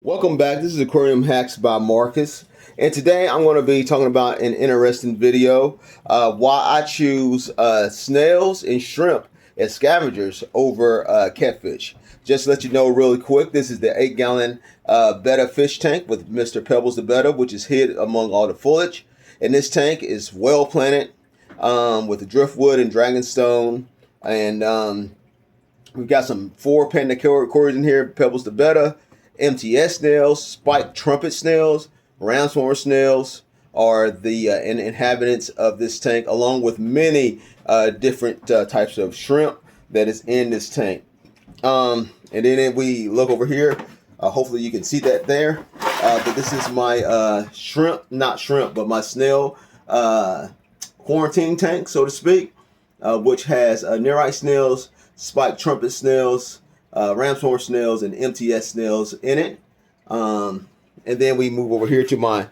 Welcome back. This is Aquarium Hacks by Marcus, and today I'm going to be talking about an interesting video, why I choose snails and shrimp as scavengers over catfish. Just to let you know really quick, this is the 8-gallon betta fish tank with Mr. Pebbles the betta, which is hid among all the foliage. And this tank is well planted with driftwood and dragonstone, and we've got some 4 panda cories in here: Pebbles the betta, MTS snails, spiked trumpet snails, ramshorn snails are the inhabitants of this tank, along with many different types of shrimp that is in this tank. And then if we look over here, hopefully you can see that there. But this is my not shrimp, but my snail quarantine tank, so to speak, which has nerite snails, spiked trumpet snails, ramshorn snails, and MTS snails in it. And then we move over here to my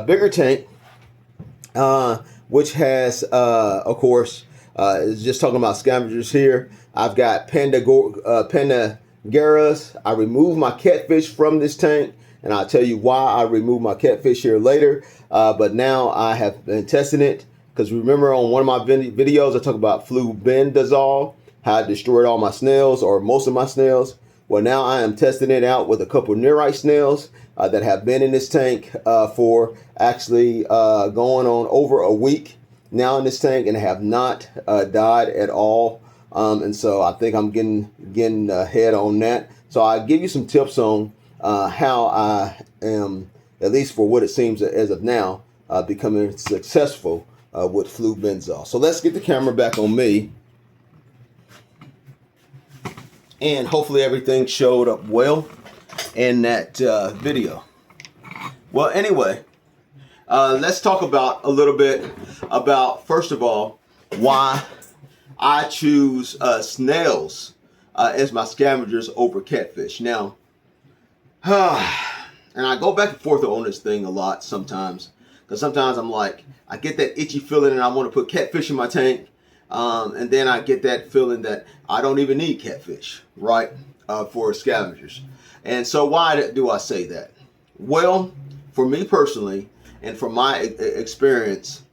bigger tank, which has, of course, is just talking about scavengers here. I've got pandageras. I removed my catfish from this tank, and I'll tell you why I removed my catfish here later. But now I have been testing it, because remember on one of my videos I talked about flubendazole, how I destroyed all my snails, or most of my snails. Well, now I am testing it out with a couple of nerite snails that have been in this tank for actually going on over a week now in this tank, and have not died at all. And so I think I'm getting ahead on that. So I give you some tips on how I am, at least for what it seems as of now, becoming successful with flubendazole. So let's get the camera back on me. And hopefully everything showed up well in that video. Well, anyway, let's talk about a little bit about, first of all, why I choose snails as my scavengers over catfish. Now, and I go back and forth on this thing a lot sometimes, because sometimes I'm like, I get that itchy feeling and I want to put catfish in my tank. And then I get that feeling that I don't even need catfish, right, for scavengers. And so why do I say that? Well, for me personally, and from my experience,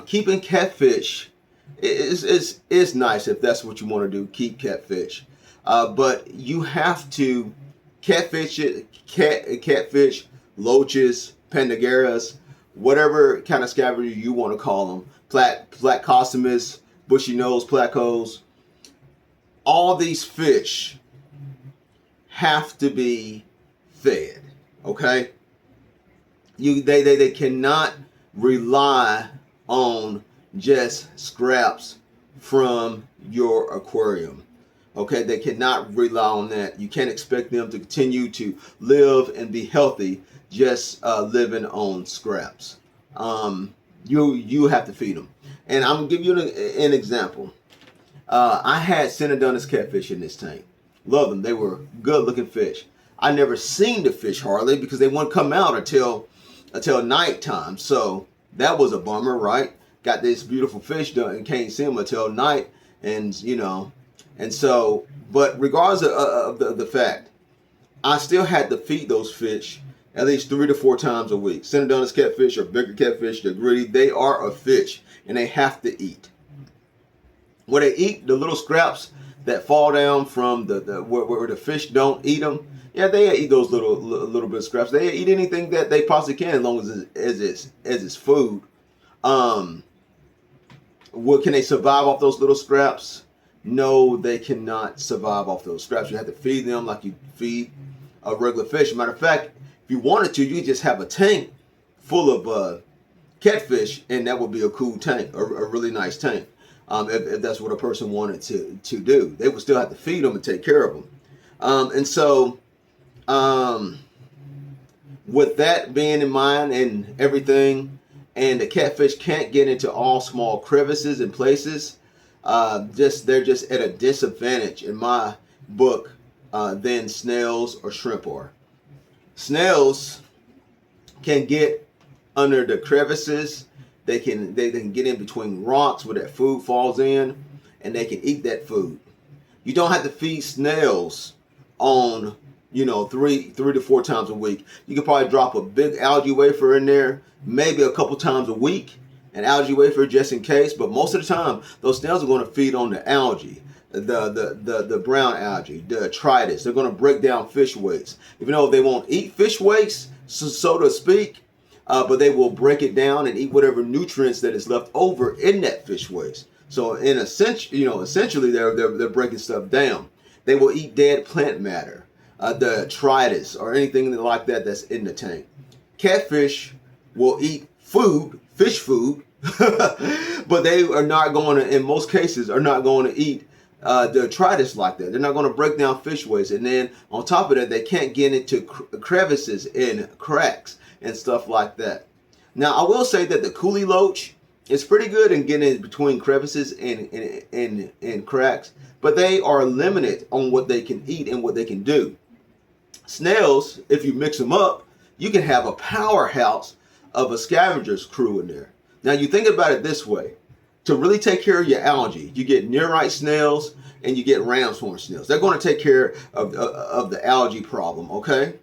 keeping catfish is nice if that's what you want to do. Keep catfish, but you have to catfish loaches, pandageras, whatever kind of scavenger you want to call them, placostomus, bushy nose placos. All these fish have to be fed. Okay, they cannot rely on just scraps from your aquarium. Okay, they cannot rely on that. You can't expect them to continue to live and be healthy just living on scraps. You have to feed them. And I'm going to give you an example. I had Synodontis catfish in this tank. Love them. They were good looking fish. I never seen the fish hardly, because they wouldn't come out until nighttime. So that was a bummer, right? Got this beautiful fish done and can't see them until night. And so, but regardless of the fact, I still had to feed those fish at least 3 to 4 times a week. Synodontis catfish are bigger catfish. They're gritty. They are a fish, and they have to eat. When they eat the little scraps that fall down from where the fish don't eat them, yeah, they eat those little bit of scraps. They eat anything that they possibly can, as long as it's food. What, can they survive off those little scraps? No, they cannot survive off those scraps. You have to feed them like you feed a regular fish. Matter of fact, if you wanted to, you could just have a tank full of catfish, and that would be a cool tank, a really nice tank. If that's what a person wanted to do, they would still have to feed them and take care of them. And so, with that being in mind and everything, and the catfish can't get into all small crevices and places, they're just at a disadvantage in my book than snails or shrimp are. Snails can get under the crevices. They can get in between rocks where that food falls in, and they can eat that food. You don't have to feed snails on three to four times a week. You could probably drop a big algae wafer in there, maybe a couple times a week, an algae wafer just in case. But most of the time, those snails are going to feed on the algae, the brown algae, the detritus. They're going to break down fish waste. Even though they won't eat fish waste, so to speak, but they will break it down and eat whatever nutrients that is left over in that fish waste. So in a sense, essentially they're breaking stuff down. They will eat dead plant matter, the detritus or anything like that that's in the tank. Catfish will eat food, fish food, but they are not going to, in most cases, are not going to eat the detritus like that. They're not going to break down fish waste. And then on top of that, they can't get into crevices and cracks and stuff like that. Now, I will say that the coolie loach is pretty good in getting in between crevices and cracks, but they are limited on what they can eat and what they can do. Snails, if you mix them up, you can have a powerhouse of a Scavengers crew in there. Now, you think about it this way. To really take care of your algae, you get nearite snails and you get ram's horn snails. They're going to take care of the algae problem, okay?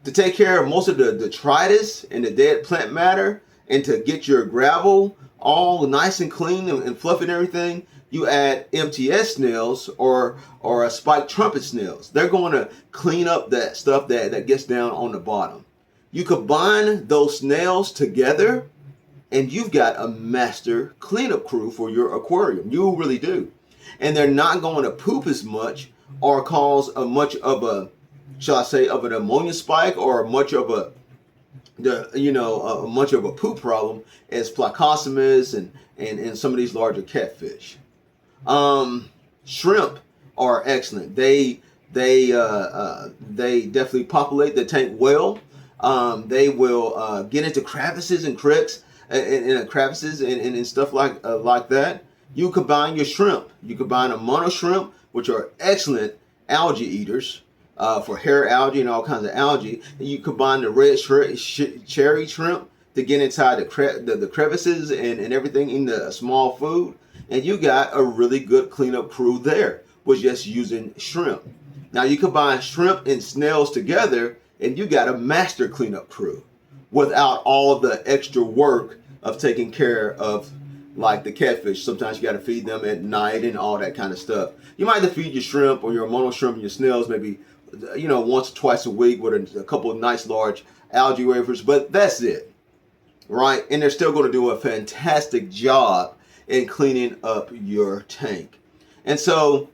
To take care of most of the detritus and the dead plant matter, and to get your gravel all nice and clean and fluffy and everything, you add MTS snails or a spiked trumpet snails. They're going to clean up that stuff that gets down on the bottom. You combine those snails together, and you've got a master cleanup crew for your aquarium. You really do. And they're not going to poop as much or cause much of a, shall I say, of an ammonia spike or much of a poop problem as Plecostomus and some of these larger catfish. Shrimp are excellent. They definitely populate the tank well. They will get into crevices and cracks and crevices and stuff like that. You combine your shrimp. You combine a mono shrimp, which are excellent algae eaters for hair algae and all kinds of algae. And you combine the red cherry shrimp to get inside the crevices and everything in the small food. And you got a really good cleanup crew there with just using shrimp. Now you combine shrimp and snails together, and you got a master cleanup crew without all the extra work of taking care of like the catfish. Sometimes you got to feed them at night and all that kind of stuff. You might have to feed your shrimp or your mono shrimp and your snails maybe once or twice a week with a couple of nice large algae wafers, but that's it, right? And they're still going to do a fantastic job in cleaning up your tank. And so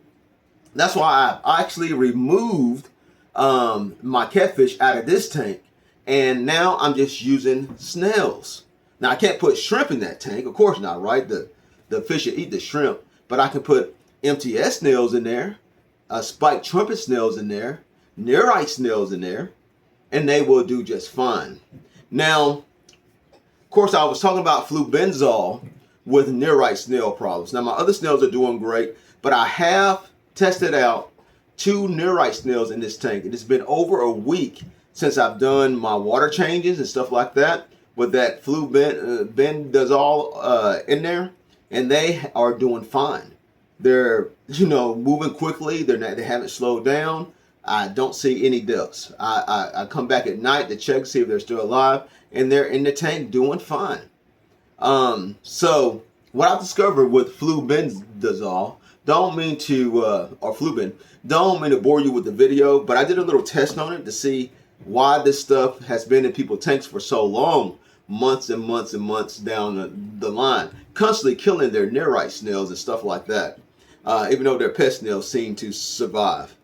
that's why I actually removed my catfish out of this tank, and now I'm just using snails. Now I can't put shrimp in that tank, of course not, right? The fish will eat the shrimp, but I can put MTS snails in there, spiked trumpet snails in there, nearite snails in there, and they will do just fine. Now, of course, I was talking about flubenzol with nearite snail problems. Now my other snails are doing great, but I have tested out 2 nearite snails in this tank. It has been over a week since I've done my water changes and stuff like that with that flubenzol in there, and they are doing fine. They're moving quickly. They haven't slowed down. I don't see any deaths. I come back at night to check, see if they're still alive, and they're in the tank doing fine. So what I've discovered with flubenzol, don't mean to bore you with the video, but I did a little test on it to see why this stuff has been in people's tanks for so long, months and months and months down the line, constantly killing their nearite snails and stuff like that, even though their pet snails seem to survive.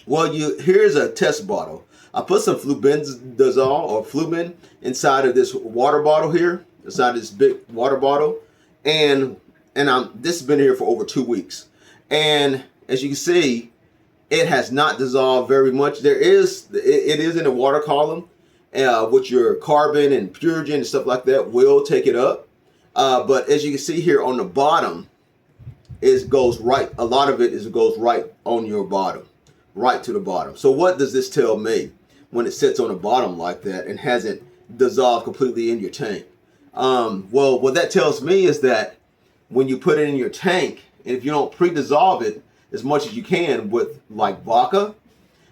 Well, here's a test bottle. I put some flubenzol or fluben inside of this water bottle here, inside this big water bottle, and this has been here for over 2 weeks, and as you can see, it has not dissolved very much. It is in the water column, which your carbon and purigen and stuff like that will take it up. But as you can see here on the bottom, it goes right. A lot of it goes right on your bottom, right to the bottom. So what does this tell me when it sits on the bottom like that and hasn't dissolved completely in your tank? Well, what that tells me is that when you put it in your tank, and if you don't pre-dissolve it as much as you can with like vodka,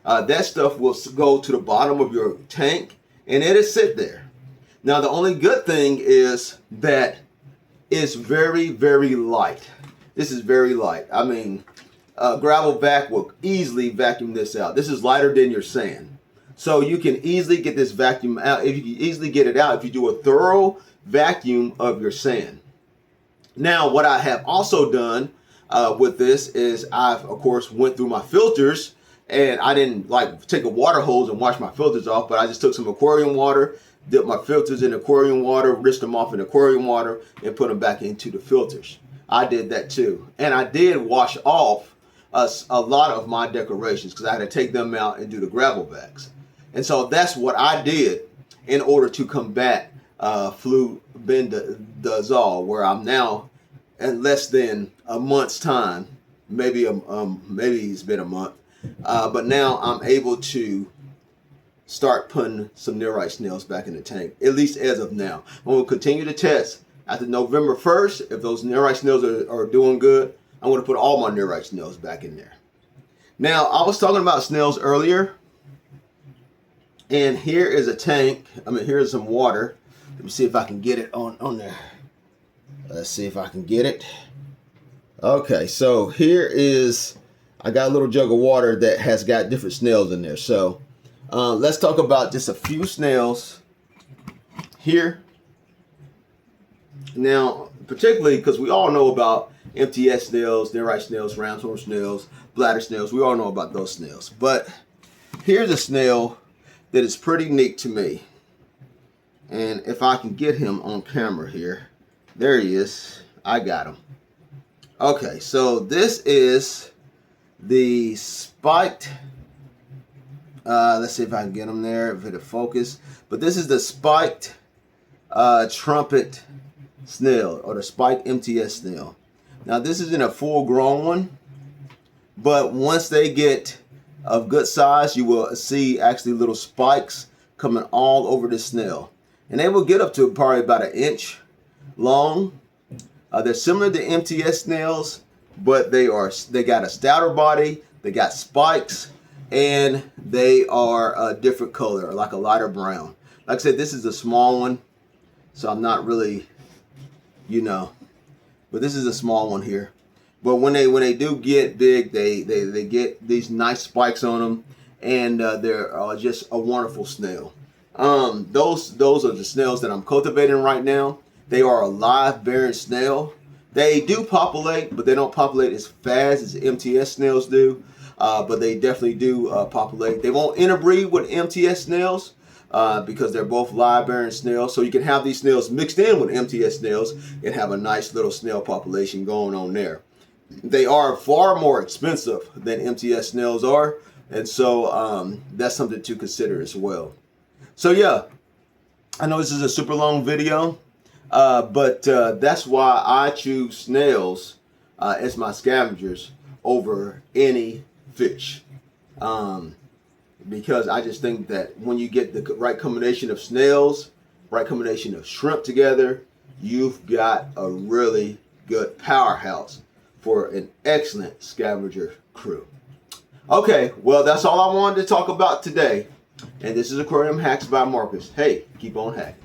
that stuff will go to the bottom of your tank and it'll sit there. Now, the only good thing is that it's very, very light. This is very light. I mean, gravel vac will easily vacuum this out. This is lighter than your sand. So you can easily get this vacuum out. If you can easily get it out if you do a thorough vacuum of your sand. Now, what I have also done with this is I've, of course, went through my filters, and I didn't like take a water hose and wash my filters off, but I just took some aquarium water, dipped my filters in aquarium water, rinsed them off in aquarium water, and put them back into the filters. I did that too. And I did wash off a lot of my decorations because I had to take them out and do the gravel bags. And so that's what I did in order to combat flubendazole, where I'm now in less than a month's time, maybe it's been a month, but now I'm able to start putting some nearite snails back in the tank, at least as of now. I'm going to continue to test after November 1st. If those nearite snails are doing good, I'm going to put all my nearite snails back in there. Now, I was talking about snails earlier, and here is a tank. Here's some water. Let me see if I can get it on there. Let's see if I can get it. Okay, so here is, I got a little jug of water that has got different snails in there. So let's talk about just a few snails here. Now, particularly because we all know about MTS snails, nearite snails, roundhorn snails, bladder snails. We all know about those snails. But here's a snail that is pretty neat to me. And if I can get him on camera here. There he is. I got him. Okay, so this is the spiked, let's see if I can get him there, if it'll focus. But this is the spiked trumpet snail, or the spiked MTS snail. Now this isn't a full grown one, but once they get of good size, you will see actually little spikes coming all over the snail. And they will get up to probably about 1 inch long. They're similar to MTS snails, but they got a stouter body, they got spikes, and they are a different color, like a lighter brown. Like I said, this is a small one, so I'm not really, but this is a small one here. But when they do get big, they get these nice spikes on them, and they're just a wonderful snail. Those are the snails that I'm cultivating right now. They are a live bearing snail. They do populate, but they don't populate as fast as MTS snails do. But they definitely do populate. They won't interbreed with MTS snails because they're both live bearing snails. So you can have these snails mixed in with MTS snails and have a nice little snail population going on there. They are far more expensive than MTS snails are. And so that's something to consider as well. So yeah, I know this is a super long video, but that's why I choose snails as my scavengers over any fish. Because I just think that when you get the right combination of snails, right combination of shrimp together, you've got a really good powerhouse for an excellent scavenger crew. Okay, well, that's all I wanted to talk about today. And this is Aquarium Hacks by Marcus. Hey, keep on hacking.